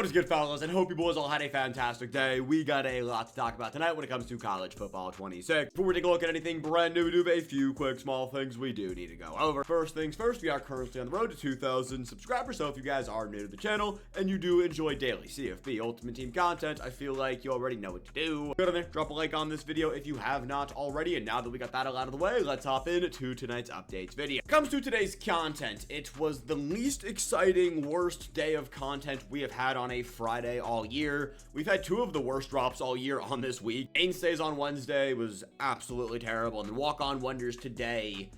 What is good, fellas, and hope you boys all had a fantastic day. We got a lot to talk about tonight when it comes to college football 26. Before we take a look at anything brand new, we do have a few quick small things we do need to go over. First things first, we are currently on the road to 2,000 subscribers, so if you guys are new to the channel and you do enjoy daily CFB Ultimate Team content, I feel like you already know what to do. Go down there, drop a like on this video if you have not already, and now that we got that all out of the way, let's hop into tonight's updates video. When it comes to today's content, it was the least exciting, worst day of content we have had on a Friday all year. We've had two of the worst drops all year on this week. Mainstays on Wednesday was absolutely terrible, and then walk-on wonders today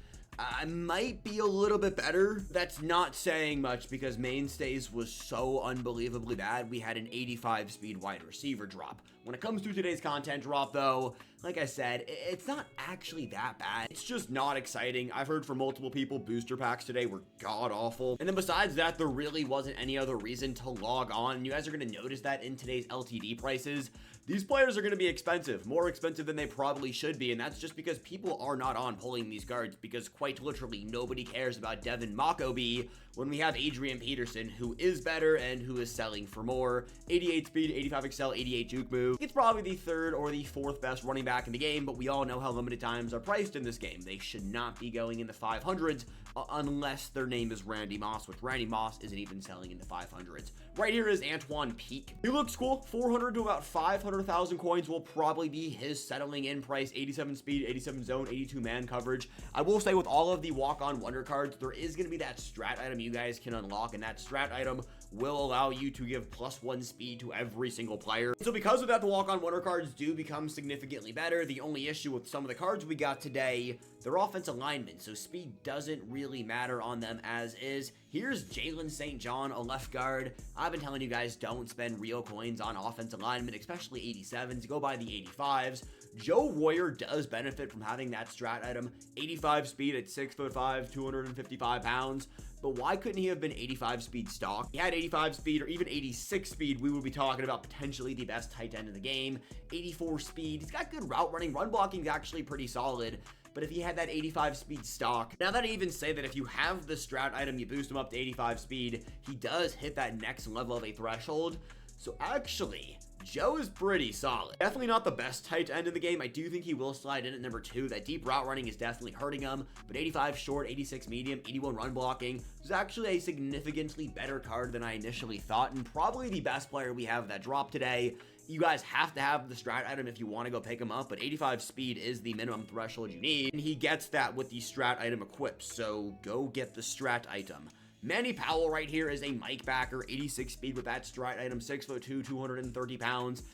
might be a little bit better. That's not saying much because Mainstays was so unbelievably bad. We had an 85 speed wide receiver drop. When it comes to today's content drop, though, like I said, it's not actually that bad. It's just not exciting. I've heard from multiple people booster packs today were god-awful. And then besides that, there really wasn't any other reason to log on. You guys are going to notice that in today's LTD prices. These players are going to be expensive, more expensive than they probably should be, and that's just because people are not on pulling these cards, because quite literally nobody cares about Devin Makobi when we have Adrian Peterson, who is better and who is selling for more. 88 speed, 85 excel, 88 juke move. It's probably the third or the fourth best running back in the game, but we all know how limited times are priced in this game. They should not be going in the 500s unless their name is Randy Moss, which Randy Moss isn't even selling in the 500s. Right here is Antoine Peak. He looks cool. 400 to about 500,000 coins will probably be his settling in price. 87 speed, 87 zone, 82 man coverage. I will say with all of the walk-on wonder cards, there is going to be that strat item you guys can unlock, and that strat item will allow you to give +1 speed to every single player. So because of that, the walk-on wonder cards do become significantly better. The only issue with some of the cards we got today, they're offensive linemen, so speed doesn't really matter on them as is. Here's Jalen St. John, a left guard. I've been telling you guys don't spend real coins on offensive linemen, especially 87s. Go buy the 85s. Joe Royer does benefit from having that strat item. 85 speed at 6'5", 255 pounds. But why couldn't he have been 85 speed stock? He had 85 speed or even 86 speed, we would be talking about potentially the best tight end in the game. 84 speed, he's got good route running. Run blocking is actually pretty solid. But if he had that 85 speed stock, now that I even say that if you have the strat item, you boost him up to 85 speed, he does hit that next level of a threshold. So actually, Joe is pretty solid. Definitely not the best tight end in the game. I do think he will slide in at number 2. That deep route running is definitely hurting him, but 85 short, 86 medium, 81 run blocking is actually a significantly better card than I initially thought, and probably the best player we have that drop today. You guys have to have the strat item if you want to go pick him up, but 85 speed is the minimum threshold you need, and he gets that with the strat item equipped, so go get the strat item. Manny Powell right here is a Mike backer, 86 speed with that strat item, 6'2", 230 pounds.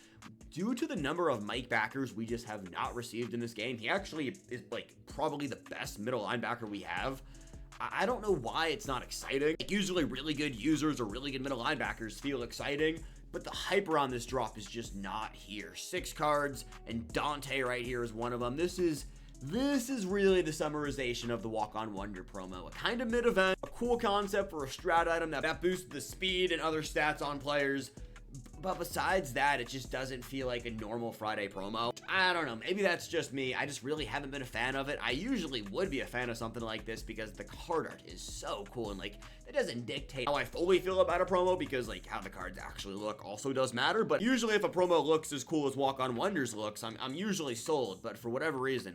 Due to the number of Mike backers we just have not received in this game, he actually is like probably the best middle linebacker we have. I don't know why it's not exciting. Like, usually really good users or really good middle linebackers feel exciting, but the hype around this drop is just not here. 6 cards, and Dante right here is one of them. This is really the summarization of the walk-on wonder promo. A kind of mid-event, a cool concept for a strat item that boosts the speed and other stats on players. But besides that, it just doesn't feel like a normal Friday promo. I don't know, maybe that's just me. I just really haven't been a fan of it. I usually would be a fan of something like this because the card art is so cool, and like, it doesn't dictate how I fully feel about a promo, because like how the cards actually look also does matter. But usually if a promo looks as cool as Walk-On Wonders looks, I'm usually sold, but for whatever reason,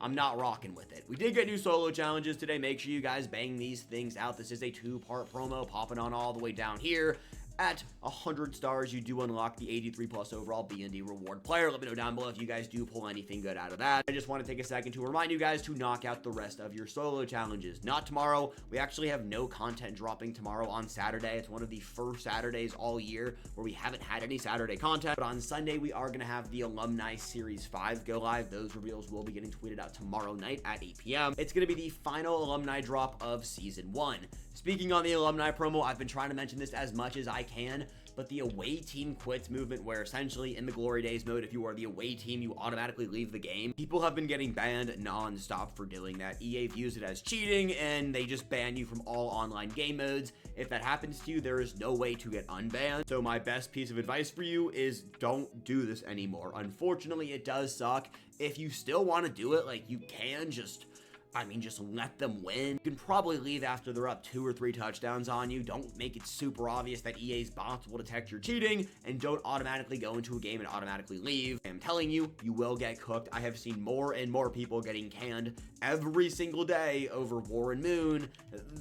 I'm not rocking with it. We did get new solo challenges today. Make sure you guys bang these things out. This is a 2-part promo popping on all the way down here. At 100 stars, you do unlock the 83 plus overall B&D reward player. Let me know down below if you guys do pull anything good out of that. I just want to take a second to remind you guys to knock out the rest of your solo challenges. Not tomorrow. We actually have no content dropping tomorrow on Saturday. It's one of the first Saturdays all year where we haven't had any Saturday content. But on Sunday, we are going to have the Alumni Series 5 go live. Those reveals will be getting tweeted out tomorrow night at 8 p.m. It's going to be the final alumni drop of Season 1. Speaking on the alumni promo, I've been trying to mention this as much as I can, but the away team quits movement, where essentially in the Glory Days mode, if you are the away team, you automatically leave the game. People have been getting banned non-stop for doing that. EA views it as cheating, and they just ban you from all online game modes. If that happens to you, there is no way to get unbanned. So my best piece of advice for you is don't do this anymore. Unfortunately, it does suck. If you still want to do it, like, you can just I mean, just let them win. You can probably leave after they're up 2 or 3 touchdowns on you. Don't make it super obvious that EA's bots will detect your cheating, and don't automatically go into a game and automatically leave. I'm telling you, you will get cooked. I have seen more and more people getting canned every single day over War and Moon,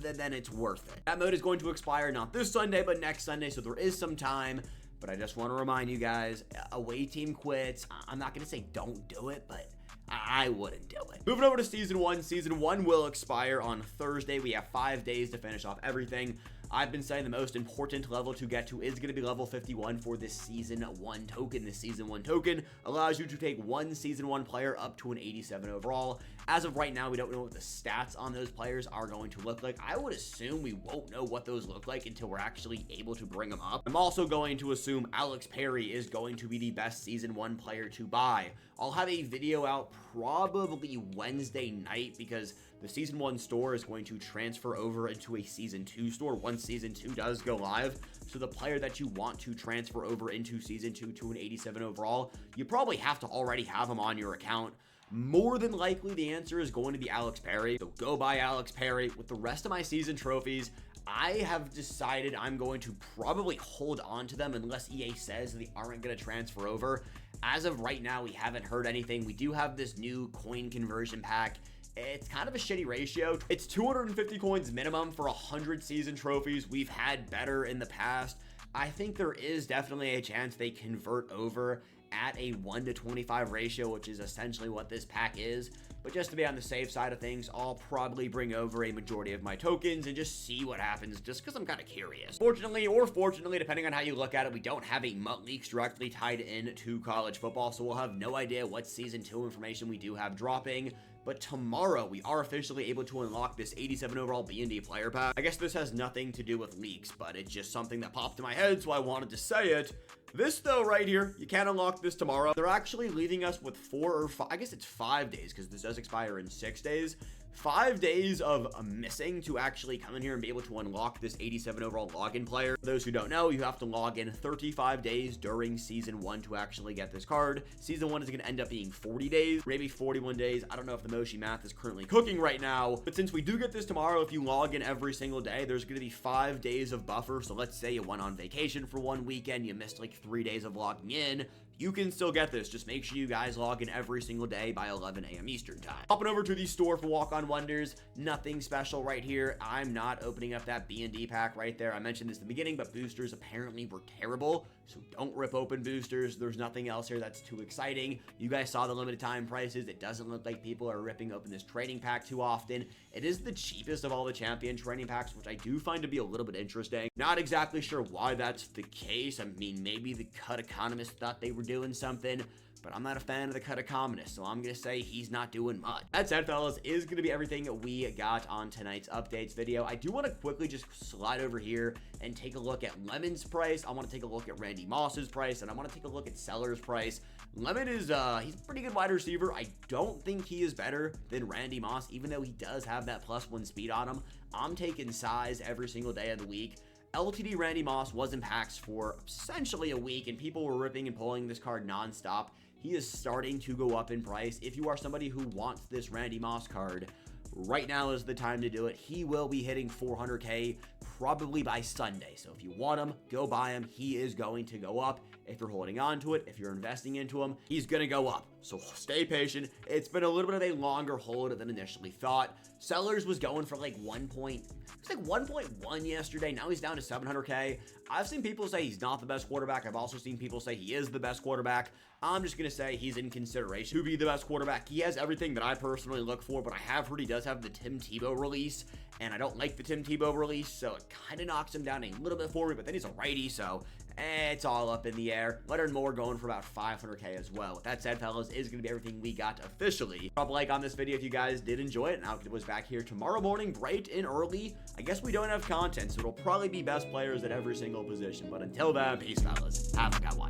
then it's worth it. That mode is going to expire not this Sunday, but next Sunday, so there is some time. But I just want to remind you guys, away team quits. I'm not going to say don't do it, but I wouldn't do it. Moving over to Season 1. Season 1 will expire on Thursday. We have 5 days to finish off everything. I've been saying the most important level to get to is going to be level 51 for this Season 1 token. This Season 1 token allows you to take one Season 1 player up to an 87 overall. As of right now, we don't know what the stats on those players are going to look like. I would assume we won't know what those look like until we're actually able to bring them up. I'm also going to assume Alex Perry is going to be the best Season 1 player to buy. I'll have a video out probably Wednesday night because the Season 1 store is going to transfer over into a Season 2 store once Season 2 does go live. So the player that you want to transfer over into Season 2 to an 87 overall, you probably have to already have him on your account. More than likely, the answer is going to be Alex Perry. So go buy Alex Perry. With the rest of my season trophies, I have decided I'm going to probably hold on to them unless EA says they aren't going to transfer over. As of right now, we haven't heard anything. We do have this new coin conversion pack. It's kind of a shitty ratio. It's 250 coins minimum for 100 season trophies. We've had better in the past. I think there is definitely a chance they convert over at a 1-to-25 ratio, which is essentially what this pack is. But just to be on the safe side of things, I'll probably bring over a majority of my tokens and just see what happens, just because I'm kind of curious. Fortunately, or fortunately, depending on how you look at it, we don't have a MUT Leaks directly tied in to college football, so we'll have no idea what Season 2 information we do have dropping. But tomorrow, we are officially able to unlock this 87 overall B&D player pack. I guess this has nothing to do with leaks, but it's just something that popped in my head, so I wanted to say it. This, though, right here, you can unlock this tomorrow. They're actually leaving us with 4 or 5, I guess it's 5 days, because this does expire in 6 days. 5 days of missing to actually come in here and be able to unlock this 87 overall login player. For those who don't know, you have to log in 35 days during Season 1 to actually get this card. Season 1 is going to end up being 40 days, maybe 41 days. I don't know if the Moshi math is currently cooking right now, but since we do get this tomorrow, if you log in every single day, there's going to be 5 days of buffer. So let's say you went on vacation for one weekend, you missed like 3 days of logging in. You can still get this. Just make sure you guys log in every single day by 11 a.m. Eastern time. Hopping over to the store for Walk-On Wonders. Nothing special right here. I'm not opening up that B&D pack right there. I mentioned this in the beginning, but boosters apparently were terrible. So don't rip open boosters. There's nothing else here that's too exciting. You guys saw the limited time prices. It doesn't look like people are ripping open this training pack too often. It is the cheapest of all the champion training packs, which I do find to be a little bit interesting. Not exactly sure why that's the case. I mean, maybe the cut economist thought they were doing something, but I'm not a fan of the cut economist, so I'm gonna say he's not doing much. That said, fellas, is gonna be everything we got on tonight's updates video. I do want to quickly just slide over here and take a look at Lemon's price. I want to take a look at Randy Moss's price, and I want to take a look at Seller's price. Lemon is, he's a pretty good wide receiver. I don't think he is better than Randy Moss, even though he does have that +1 speed on him. I'm taking size every single day of the week. LTD Randy Moss was in packs for essentially a week, and people were ripping and pulling this card nonstop. He is starting to go up in price. If you are somebody who wants this Randy Moss card, right now is the time to do it. He will be hitting 400K probably by Sunday. So if you want him, go buy him. He is going to go up. If you're holding on to it, if you're investing into him, he's going to go up. So stay patient. It's been a little bit of a longer hold than initially thought. Sellers was going for like 1.1 yesterday. Now he's down to 700K. I've seen people say he's not the best quarterback. I've also seen people say he is the best quarterback. I'm just going to say he's in consideration to be the best quarterback. He has everything that I personally look for, but I have heard he does have the Tim Tebow release, and I don't like the Tim Tebow release, so it kind of knocks him down a little bit for me, but then he's a righty, so it's all up in the air. Leonard Moore going for about 500K as well. With that said, fellas, is going to be everything we got officially. Drop a like on this video if you guys did enjoy it, and I'll get back here tomorrow morning, bright and early. I guess we don't have content, so it'll probably be best players at every single position, but until then, peace, fellas. Have a good one.